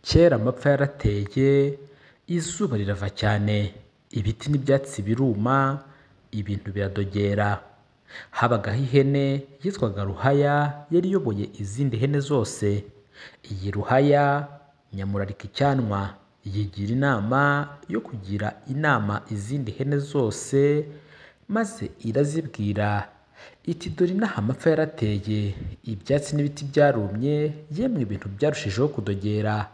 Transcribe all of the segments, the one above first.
Kera amapfa yarateye, izuba rirava cyane, ibiti n'ibyatsi biruma, ibintu biradogera. Habagaho ihene yitwaga Ruhaya yari iyoboye izindi hene zose. Iyi Ruhaya Nyamurarika icyanwa yigira inama yo kugira inama izindi hene zose, maze irazibwira iti dore inaha amapfa yarateye, ibyatsi n'ibiti byarumye, yemwe ibintu byarushijeho kudogera.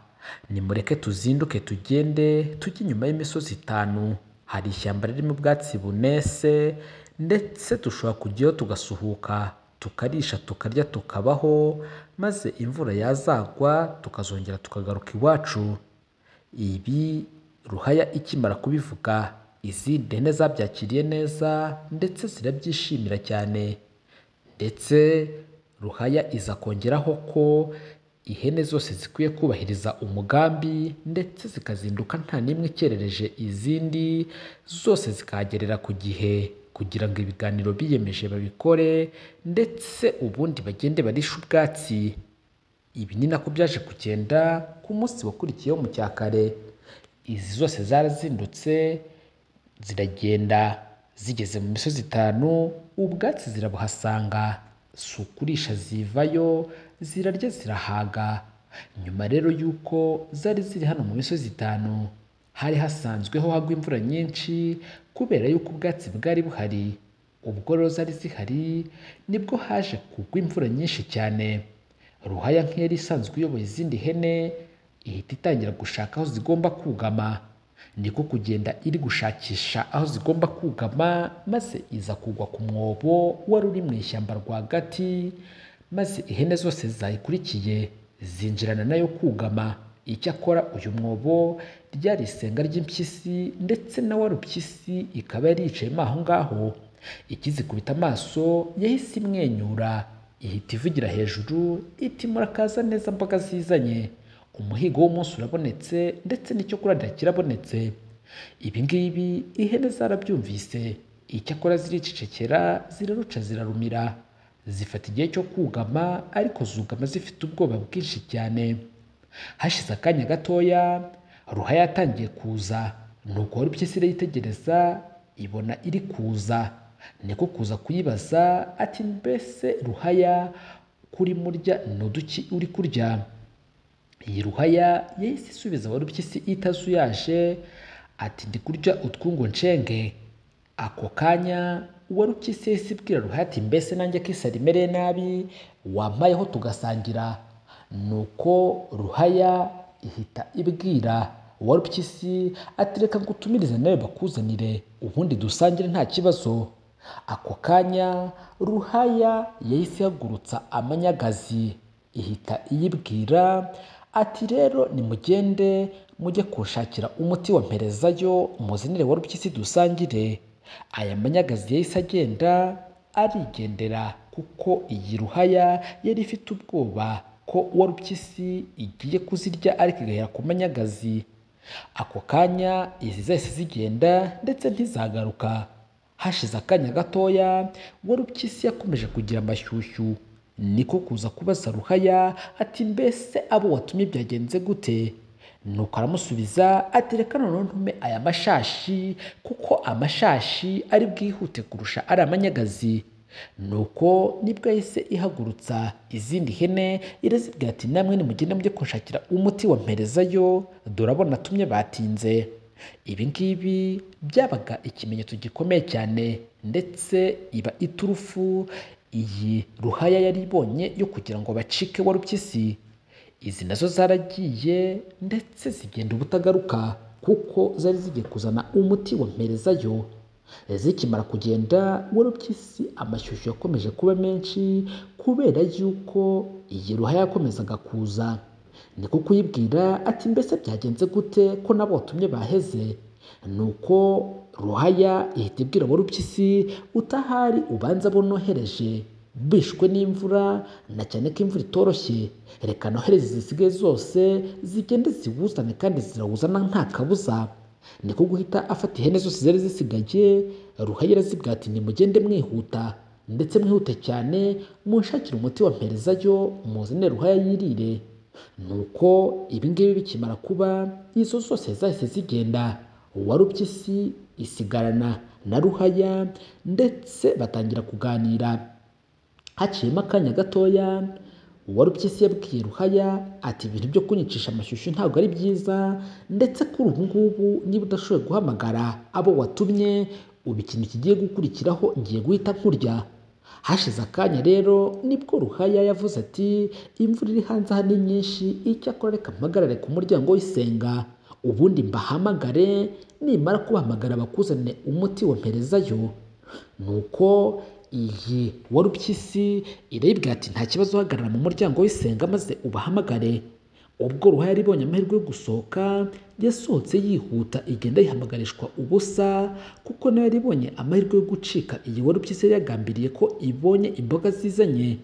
Nimureke tuzinduke tugende tujye inyuma y'imisozi itanu, hari ishyamba ririmo ubwatsi bunese, ndetse dushobora kujyayo tugasuhuka, tukarisha tukarya tukabaho, maze imvura yazagwa tukazongera tukagaruka iwacu. Ibi Ruhaya ikimara kubivuga, izindi hene zabyakiriye neza ndetse zirabyishimira cyane. Ndetse Ruhaya iza kongeraho ko ihene zose zikwiye kubahiriza umugambi ndetse zikazinduka nta n'imwe ikerereje izindi, zose zikahagerera ku gihe kugira ngo ibiganiro biyemeje babikore, ndetse ubundi bagende barishe ubwatsi. Ibi ni nako byaje kugenda ku munsi wakurikiyeho mu cyakare. Izi zose zarazindutse ziragenda, zigeze mu misozi itanu ubwatsi zirabuhasanga, si ukurisha zivayo, zirarya zirahaga. Nyuma rero y'uko zari ziri hano mu misozi itanu, hari hasanzweho hagwa imvura nyinshi kubera y'uko ubwatsi bwari buhari. Ubwo rero zari zihari nibwo haje kugwa imvura nyinshi cyane. Ruhaya nk'iyari isanzwe iyoboye izindi hene, ihita itangira gushaka aho zigomba kugama. Niko kugenda iri gushakisha aho zigomba kugama, maze iza kugwa ku mwobo wari uri mu ishyamba rwagati, maze ihene zose zayikurikiye zinjirana nayo kugama. Icyakora uyu mwobo ryari isenga ry'impyisi, ndetse na warupyisi ikaba yari yicayemo aho ngaho. Ikizikubita amaso yahise imwenyura, ihita ivugira hejuru iti murakaza neza mboga zizanye, umuhigo w'umunsi urabonetse ndetse n'icyo kurarira kirabonetse. Ibi ngibi ihene zarabyumvise, icyakora ziricecekera ziraruca zirarumira, zifata igihe cyo kugama, ariko zugama zifite ubwoba bwinshi cyane. Hashize akanya gatoya Ruhaya yatangiye kuza, nuko warupyisi irayitegereza ibona iri kuza, niko kuza kuyibaza ati mbese Ruhaya kuri murya ni uduki uri kurya? Iyi Ruhaya yahise isubiza warupyisi itazuyaje ati ndi kurya utwungo ncenge. Ako kanya warupyisi yahise ibwira Ruhaya ati mbese nanjye kisa rimereye nabi wampayeho tugasangira. Nuko Ruhaya ihita ibwira warupyisi ati reka ngutumirize nawe bakuzanire ubundi dusangire nta kibazo. Ako kanya Ruhaya yahise ihagurutsa amanyagazi, ihita iyibwira ati rero nimugende mujye kunshakira umuti wa mperezayo muzanire warupyisi dusangire. Aya manyagazi yahise agenda arigendera, kuko iyi Ruhaya yari ifite ubwoba ko warupyisi igiye kuzirya ariko igahera ku manyagazi. Ako kanya izi zahise zigenda ndetse ntizagaruka. Hashize akanya gatoya warupyisi yakomeje kugira amashyushyu, niko kuza kubaza Ruhaya ati mbese abo watumye byagenze gute? Nuko aramusubiza ati reka noneho ntume aya mashashi, kuko amashashi ari bwihute kurusha ari amanyagazi. Nuko nibwo yahise ihagurutsa izindi hene irazibwira ati namwe nimugende mujye kunshakira umuti wa mperezayo, durabona tumye batinze. Ibi ngibi byabaga ikimenyetso gikomeye cyane, ndetse iba iturufu iyi Ruhaya yari ibonye yo kugira ngo bacike warupyisi. Izi nazo zaragiye ndetse zigenda ubutagaruka, kuko zari zigiye kuzana umuti wa mperezayo. Zikimara kugenda warupyisi amashyushyu yakomeje kuba menshi kubera yuko iyi Ruhaya yakomezaga kuza. Niko kuyibwira ati mbese byagenze gute ko nabo watumye baheze? Nuko Ruhaya ihita ibwira warupyisi utahari ubanza abo nohereje bishwe n'imvura, na cyane ko imvura itoroshye, reka nohereze zisigaye zose zigende ziwuzane kandi zirawuzana nta kabuza. Niko guhita afata ihene zose zari zisigaye, Ruhaya arazibwira ati nimugende mwihuta ndetse mwihute cyane munshakire umuti wa mperezayo muzanire Ruhaya yirire. nuko ibi ngibi bikimara kuba izo zose zahise zigenda, Warupyisi isigarana na Ruhaya ndetse batangira kuganira. Haciyemo akanya gatoya, Warupyisi yabwiye Ruhaya ati ibintu byo kunyicisha amashyushyu ntabwo ari byiza, ndetse kuri ubu ngubu niba udashoboye guhamagara abo watumye, ubu ikintu kigiye gukurikiraho ngiye guhita nkurya. Hashize akanya rero nibwo Ruhaya yavuze ati imvura iri hanze aha ni nyinshi, icyakora reka mpagarare ku muryango w'isenga ubundi mbahamagare, nimara kubahamagara bakuzanire umuti wamperezayo. Nuko iyi Warupyisi irayibwira ati nta kibazo, uhagarara mu muryango w'isenga maze ubahamagare. Ubwo Ruhaya yaribonye amahirwe yo gusohoka, yasohotse yihuta igenda yihamagarishwa ubusa, kuko nayo yaribonye amahirwe yo gucika iyi Warupyisi yari yagambiriye ko ibonye imboga zizanye.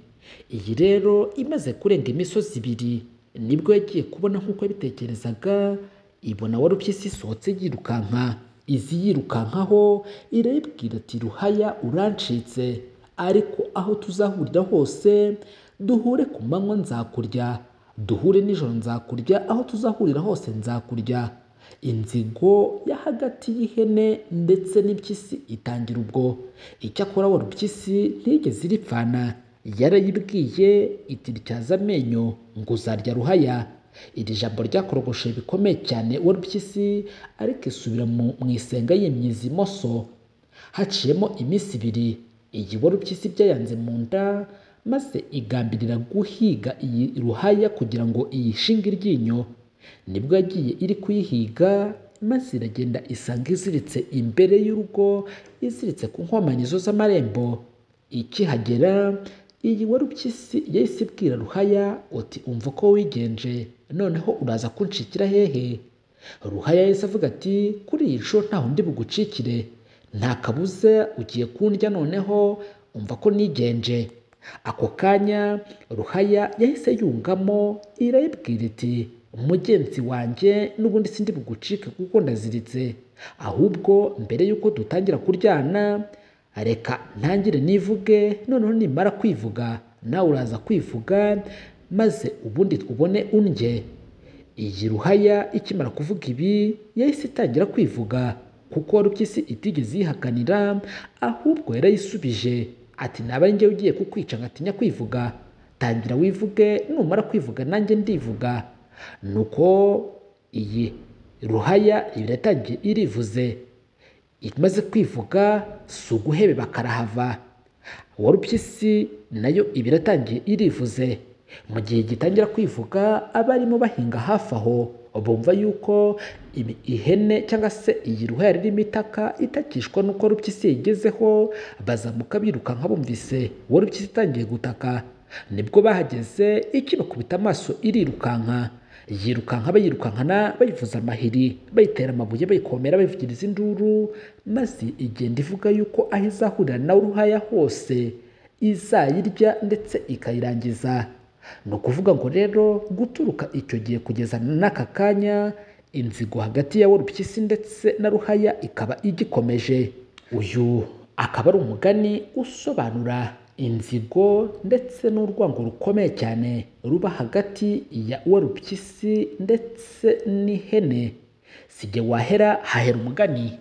Iyi rero imaze kurenga imisozi ibiri nibwo yagiye kubona nk'uko yabitekerezaga, ibona Warupyisi isohotse yirukanka. Izi yirukankaho irayibwira ati Ruhaya urancitse, ariko aho tuzahurira hose duhure ku manywa nzakurya, duhure nijoro nzakurya, aho tuzahurira hose nzakurya. Inzigo ya hagati y'ihene ndetse n'impyisi itangira ubwo. Icyakora Warupyisi ntigeze iripfana, yarayibwiye iti rityaza amenyo ngo uzarya Ruhaya. Iri jambo ryakorogosheye bikomeye cyane Warupyisi, ariko isubira mu isenga yimyiza imoso. Haciyemo iminsi ibiri, iyi Warupyisi byayanze mu nda, maze igambirira guhiga iyi Ruhaya kugira ngo iyishinge iryinyo. Nibwo yagiye iri kuyihiga, maze iragenda isanga iziritse imbere y'urugo, iziritse ku nkomanizo z'amarembo. Ikihagera, iyi Warupyisi yahise ibwira Ruhaya uti umva ko wigenje, noneho uraza kunshikira hehe? Ruhaya yahise avuga ati kuri iyi nshuro ntaho ndi bugucikire, nta kabuza ugiye kundya, noneho umva ko nigenje. Ako kanya Ruhaya yahise yungamo, irayibwira iti mugenzi wanjye n'ubundi sindi bugucike kuko ndaziritse, ahubwo mbere y'uko dutangira kuryana reka ntangire nivuge, noneho nimara kwivuga nawe uraza kwivuga, maze ubundi ubone undye. Iyi Ruhaya ikimara kuvuga ibi yahise itangira kwivuga, kuko Warupyisi itigeze yihakanira, ahubwo yarayisubije ati naba ari njyewe ugiye kukwica ngatinya kwivuga, tangira wivuge, numara kwivuga nanjye ndivuga. Nuko iyi Ruhaya iratangiye irivuze. Imaze kwivuga si uguhebe bakarahava. Warupyisi nayo ibiratangiye irivuze. Mu gihe gitangira kwivuga, abarimo bahinga hafi aho bumva yuko ihene cyangwa se iyi Ruhaya ririmo itaka itakishwa n'uko Warupyisi yigezeho, bazamuka birukanka bumvise Warupyisi itangiye gutaka. Nibwo bahageze, ikibakubita amaso irirukanka. Yirukanka bayirukankana, bayivuza amahiri, bayitera amabuye, bayikomera, bayivugiriza induru, maze igenda ivuga yuko aho izahurira na Ruhaya hose izayirya ndetse ikayirangiza. Ni ukuvuga ngo rero guturuka icyo gihe kugeza n'aka kanya, inzigo hagati ya Warupyisi ndetse na Ruhaya ikaba igikomeje. Uyu akaba ari umugani usobanura inzigo ndetse n'urwango rukomeye cyane ruba hagati ya Warupyisi ndetse n'ihene. Sijye wahera hahera umugani.